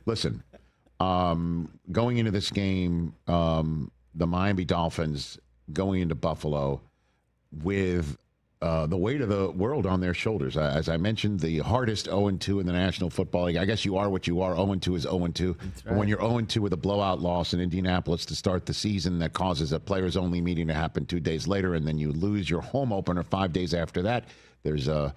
Listen, going into this game, the Miami Dolphins going into Buffalo with the weight of the world on their shoulders. As I mentioned, the hardest 0-2 in the National Football League. I guess you are what you are. 0-2 is 0-2. Right. But when you're 0-2 with a blowout loss in Indianapolis to start the season that causes a players-only meeting to happen 2 days later, and then you lose your home opener 5 days after that, there's a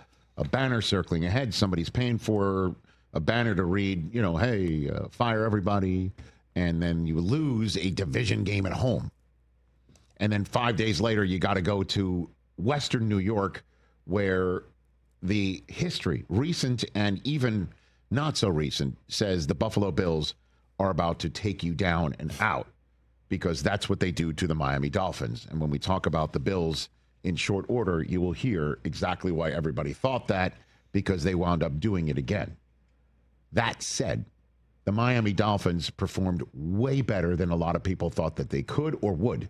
banner circling ahead. Somebody's paying for a banner to read, hey, fire everybody. And then you lose a division game at home. And then 5 days later, you got to go to Western New York, where the history, recent and even not so recent, says the Buffalo Bills are about to take you down and out, because that's what they do to the Miami Dolphins. And when we talk about the Bills in short order, you will hear exactly why everybody thought that, because they wound up doing it again. That said, the Miami Dolphins performed way better than a lot of people thought that they could or would.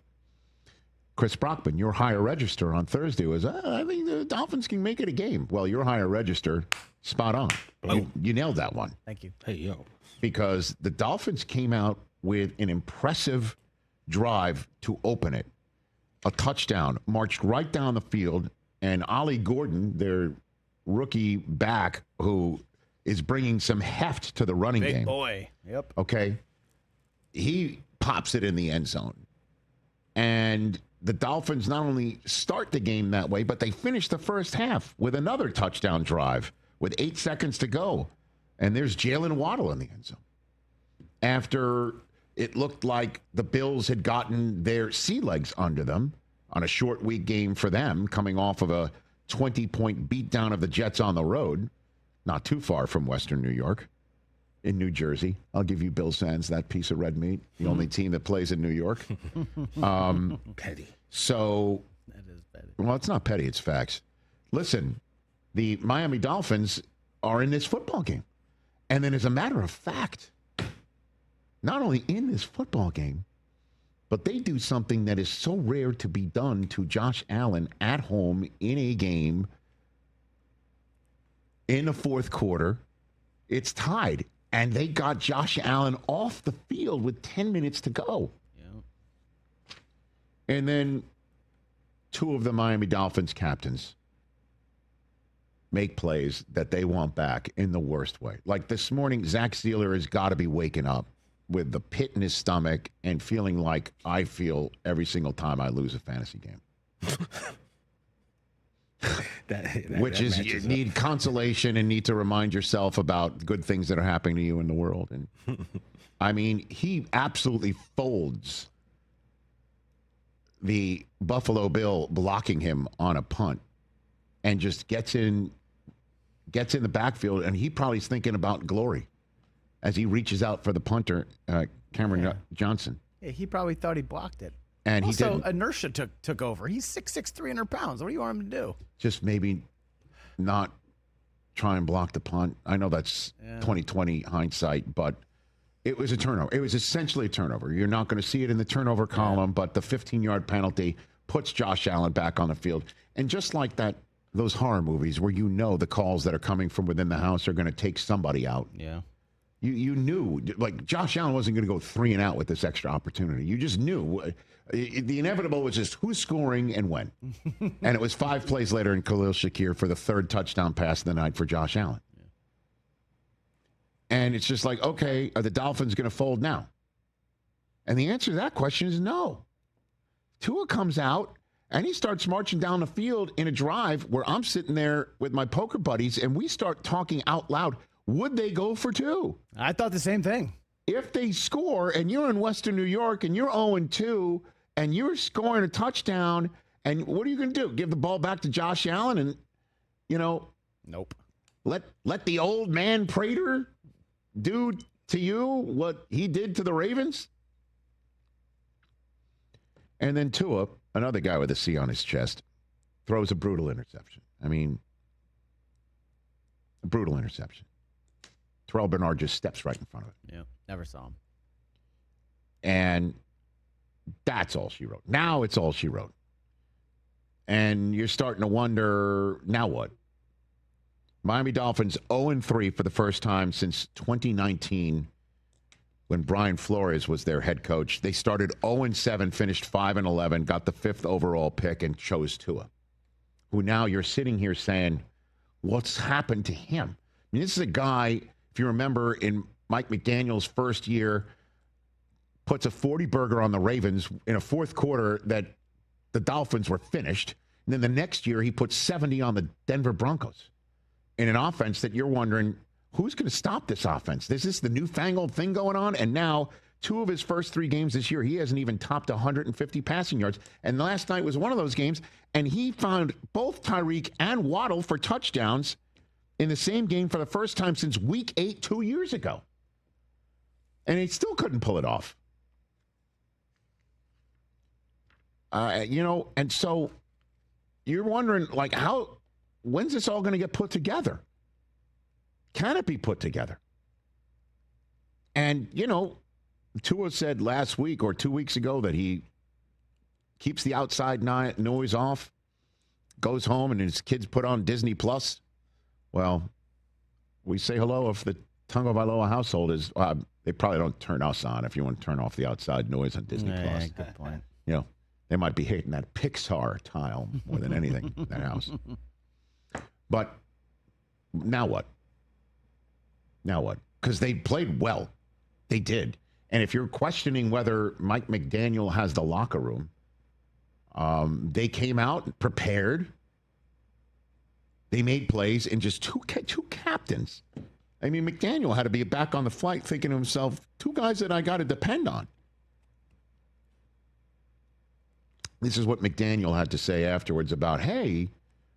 Chris Brockman, your higher register on Thursday was, I think the Dolphins can make it a game. Well, your higher register, spot on. You nailed that one. Thank you. Hey, yo. Because the Dolphins came out with an impressive drive to open it. A touchdown, marched right down the field, and Ollie Gordon, their rookie back, who is bringing some heft to the running game. Big boy. Yep. Okay. He pops it in the end zone. And the Dolphins not only start the game that way, but they finish the first half with another touchdown drive with 8 seconds to go. And there's Jalen Waddle in the end zone. After it looked like the Bills had gotten their sea legs under them on a short week game for them, coming off of a 20-point beatdown of the Jets on the road, not too far from Western New York, in New Jersey. I'll give you Bill Sands, that piece of red meat, the only team that plays in New York. Petty. So, That is petty. well, it's not petty, it's facts. Listen, the Miami Dolphins are in this football game. And then as a matter of fact, not only in this football game, but they do something that is so rare to be done to Josh Allen at home in a game in the fourth quarter. It's tied. And they got Josh Allen off the field with 10 minutes to go. Yeah. And then two of the Miami Dolphins captains make plays that they want back in the worst way. Like this morning, Zach Sealer has got to be waking up with the pit in his stomach and feeling like I feel every single time I lose a fantasy game. Which is you need consolation and need to remind yourself about good things that are happening to you in the world. And I mean, he absolutely folds the Buffalo Bill blocking him on a punt and just gets in the backfield, and he probably is thinking about glory as he reaches out for the punter, Cameron Johnson. Yeah, he probably thought he blocked it. And he also, didn't. inertia took over. He's 6'6", 300 pounds. What do you want him to do? Just maybe not try and block the punt. I know that's 2020 hindsight, but it was a turnover. It was essentially a turnover. You're not going to see it in the turnover column, but the 15-yard penalty puts Josh Allen back on the field. And just like that, those horror movies where you know the calls that are coming from within the house are going to take somebody out. Yeah. You knew, like, Josh Allen wasn't going to go 3 and out with this extra opportunity. You just knew. The inevitable was just who's scoring and when. And it was 5 plays later in Khalil Shakir for the third touchdown pass of the night for Josh Allen. Yeah. And it's just like, okay, are the Dolphins going to fold now? And the answer to that question is no. Tua comes out, and he starts marching down the field in a drive where I'm sitting there with my poker buddies, and we start talking out loud. Would they go for 2? I thought the same thing. If they score and you're in Western New York and you're 0-2 and you're scoring a touchdown, and what are you going to do? Give the ball back to Josh Allen and, Nope. Let the old man Prater do to you what he did to the Ravens? And then Tua, another guy with a C on his chest, throws a brutal interception. I mean, a brutal interception. Terrell Bernard just steps right in front of it. Yeah, never saw him. And that's all she wrote. Now it's all she wrote. And you're starting to wonder, now what? Miami Dolphins 0-3 for the first time since 2019 when Brian Flores was their head coach. They started 0-7, finished 5-11, got the 5th overall pick, and chose Tua, who now you're sitting here saying, what's happened to him? I mean, this is a guy, if you remember, in Mike McDaniel's first year, puts a 40-burger on the Ravens in a fourth quarter that the Dolphins were finished. And then the next year, he puts 70 on the Denver Broncos in an offense that you're wondering, who's going to stop this offense? Is this the newfangled thing going on? And now, 2 of his first 3 games this year, he hasn't even topped 150 passing yards. And last night was one of those games, and he found both Tyreek and Waddle for touchdowns in the same game for the first time since Week 8 2 years ago. And he still couldn't pull it off. And so you're wondering, like, when's this all going to get put together? Can it be put together? And, Tua said last week or 2 weeks ago that he keeps the outside noise off, goes home, and his kids put on Disney Plus. Well, we say hello if the Tagovailoa household is, they probably don't turn us on if you want to turn off the outside noise on Disney Plus. Good point. They might be hating that Pixar tile more than anything in that house. But now what? Because they played well. They did. And if you're questioning whether Mike McDaniel has the locker room, they came out prepared. They made plays in just two captains. I mean, McDaniel had to be back on the flight thinking to himself, 2 guys that I got to depend on. This is what McDaniel had to say afterwards about, hey,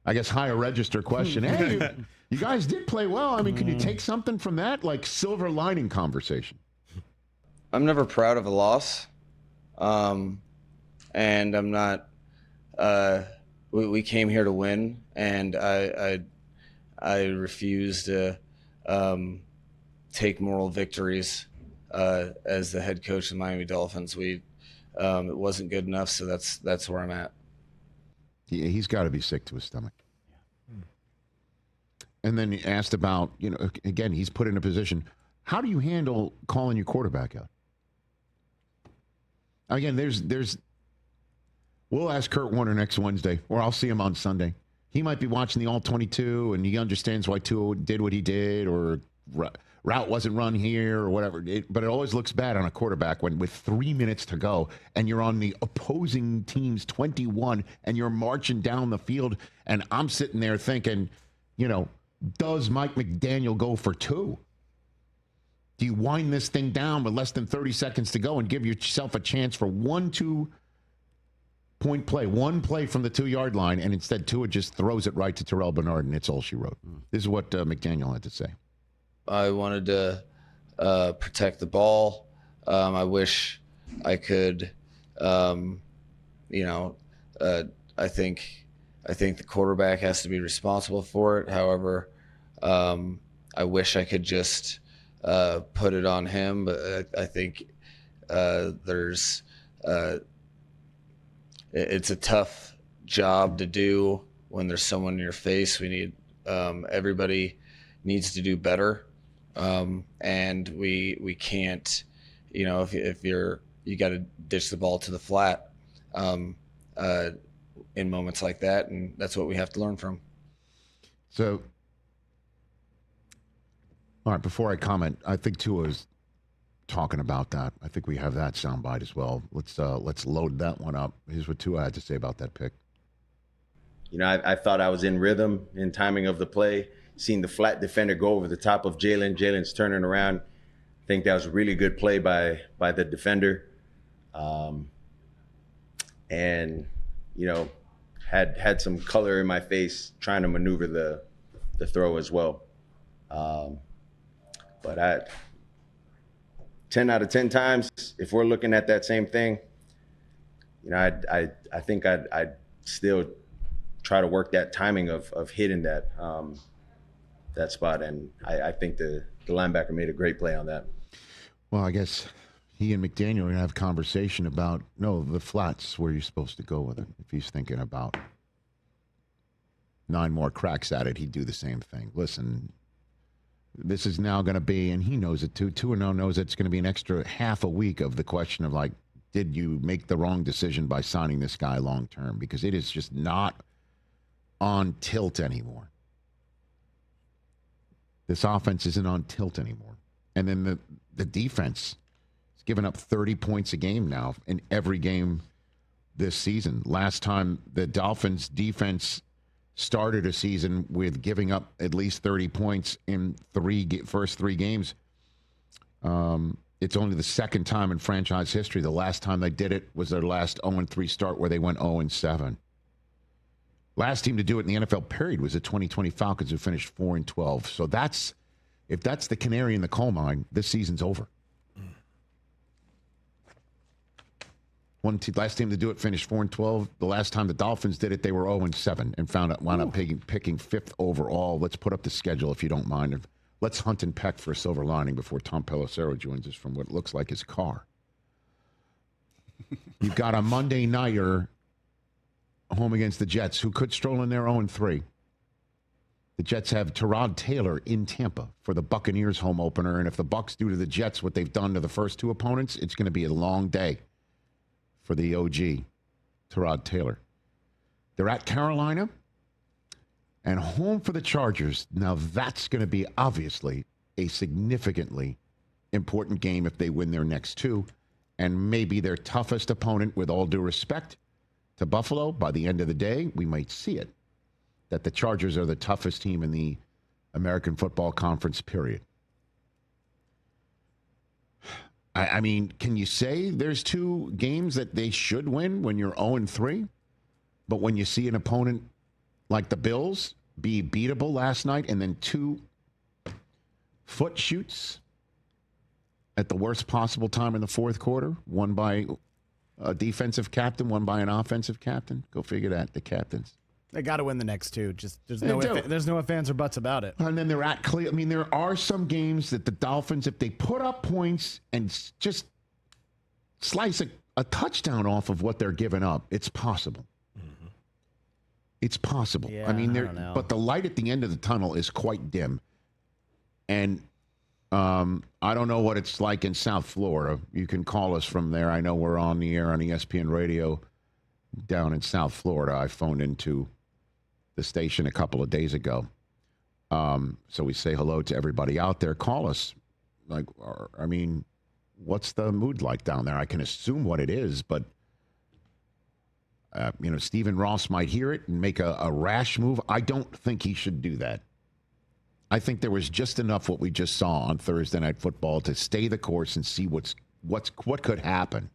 I guess higher register question. Hey, you guys did play well. I mean, can you take something from that? Like silver lining conversation. I'm never proud of a loss. And I'm not, we came here to win, and I refuse to take moral victories as the head coach of the Miami Dolphins. It wasn't good enough, so that's where I'm at. Yeah, he's got to be sick to his stomach. And then he asked about, again, he's put in a position. How do you handle calling your quarterback out? Again, we'll ask Kurt Warner next Wednesday, or I'll see him on Sunday. He might be watching the All-22, and he understands why Tua did what he did, or route wasn't run here, or whatever. But it always looks bad on a quarterback when with 3 minutes to go, and you're on the opposing team's 21, and you're marching down the field, and I'm sitting there thinking, does Mike McDaniel go for 2? Do you wind this thing down with less than 30 seconds to go and give yourself a chance for 1 2-point play, 1 play from the 2-yard line, and instead Tua just throws it right to Terrell Bernard, and it's all she wrote? This is what McDaniel had to say. I wanted to protect the ball. I wish I could, I think the quarterback has to be responsible for it. However, I wish I could just put it on him, but I think it's a tough job to do when there's someone in your face. We need everybody needs to do better, and we can't. If you got to ditch the ball to the flat in moments like that, and that's what we have to learn from. So, all right, before I comment, I think Tua is talking about that. I think we have that soundbite as well. Let's load that one up. Here's what Tua had to say about that pick. I thought I was in rhythm in timing of the play. Seeing the flat defender go over the top of Jalen. Jalen's turning around. I think that was a really good play by the defender. And had some color in my face trying to maneuver the throw as well. But 10 out of 10 times, if we're looking at that same thing, I think I'd still try to work that timing of hitting that spot. And I think the linebacker made a great play on that. Well, I guess he and McDaniel are going to have a conversation about, the flats where you're supposed to go with it. If he's thinking about 9 more cracks at it, he'd do the same thing. Listen, this is now going to be, and he knows it too, 2-0 knows it's going to be an extra half a week of the question of, like, did you make the wrong decision by signing this guy long term? Because it is just not on tilt anymore. This offense isn't on tilt anymore. And then the defense is giving up 30 points a game now in every game this season. Last time the Dolphins defense started a season with giving up at least 30 points in first three games. It's only the second time in franchise history. The last time they did it was their last 0-3 start where they went 0-7. Last team to do it in the NFL period was the 2020 Falcons, who finished 4-12. So if that's the canary in the coal mine, this season's over. Last team to do it finished 4-12. The last time the Dolphins did it, they were 0-7 and wound up picking fifth overall. Let's put up the schedule if you don't mind. Let's hunt and peck for a silver lining before Tom Pelissero joins us from what looks like his car. You've got a Monday nighter home against the Jets, who could stroll in there 0-3. The Jets have Tyrod Taylor in Tampa for the Buccaneers home opener, and if the Bucs do to the Jets what they've done to the first two opponents, it's going to be a long day for the OG, Tyrod Taylor. They're at Carolina and home for the Chargers. Now, that's going to be obviously a significantly important game if they win their next two, and maybe their toughest opponent, with all due respect to Buffalo. By the end of the day, we might see it, that the Chargers are the toughest team in the American Football Conference, period. I mean, can you say there's two games that they should win when you're 0-3? But when you see an opponent like the Bills be beatable last night, and then two foot shoots at the worst possible time in the fourth quarter, one by a defensive captain, one by an offensive captain. Go figure that, the captains. They got to win the next two. Just there's no ifs, ands, or buts about it. And then they're at Cleveland. I mean, there are some games that the Dolphins, if they put up points and just slice a touchdown off of what they're giving up, it's possible. Mm-hmm. It's possible. Yeah, I mean, but the light at the end of the tunnel is quite dim. And I don't know what it's like in South Florida. You can call us from there. I know we're on the air on ESPN Radio down in South Florida. I phoned into the station a couple of days ago. So we say hello to everybody out there. Call us. I mean, what's the mood like down there? I can assume what it is, but Stephen Ross might hear it and make a rash move. I don't think he should do that. I think there was just enough what we just saw on Thursday Night Football to stay the course and see what could happen.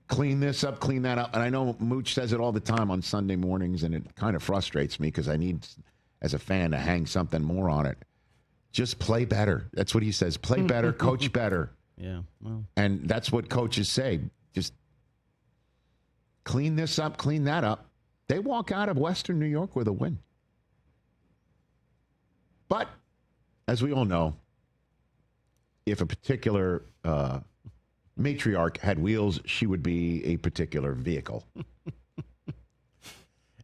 Clean this up, clean that up. And I know Mooch says it all the time on Sunday mornings, and it kind of frustrates me because I need, as a fan, to hang something more on it. Just play better. That's what he says. Play better, coach better. Yeah. Well. And that's what coaches say. Just clean this up, clean that up. They walk out of Western New York with a win. But, as we all know, if a particular matriarch had wheels, she would be a particular vehicle.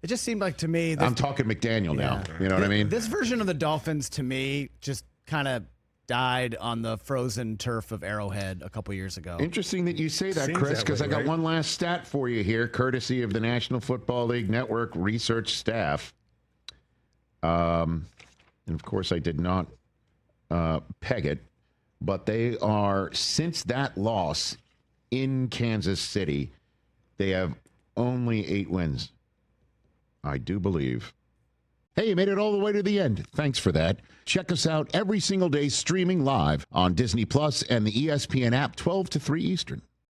It just seemed like to me... I'm talking McDaniel now. You know what I mean? This version of the Dolphins, to me, just kind of died on the frozen turf of Arrowhead a couple years ago. Interesting that you say that, Seems Chris, that because way, I got right? one last stat for you here, courtesy of the National Football League Network research staff. And, of course, I did not peg it, but they are, since that loss in Kansas City, they have only 8 wins, I do believe. Hey, you made it all the way to the end. Thanks for that. Check us out every single day streaming live on Disney Plus and the ESPN app, 12 to 3 Eastern.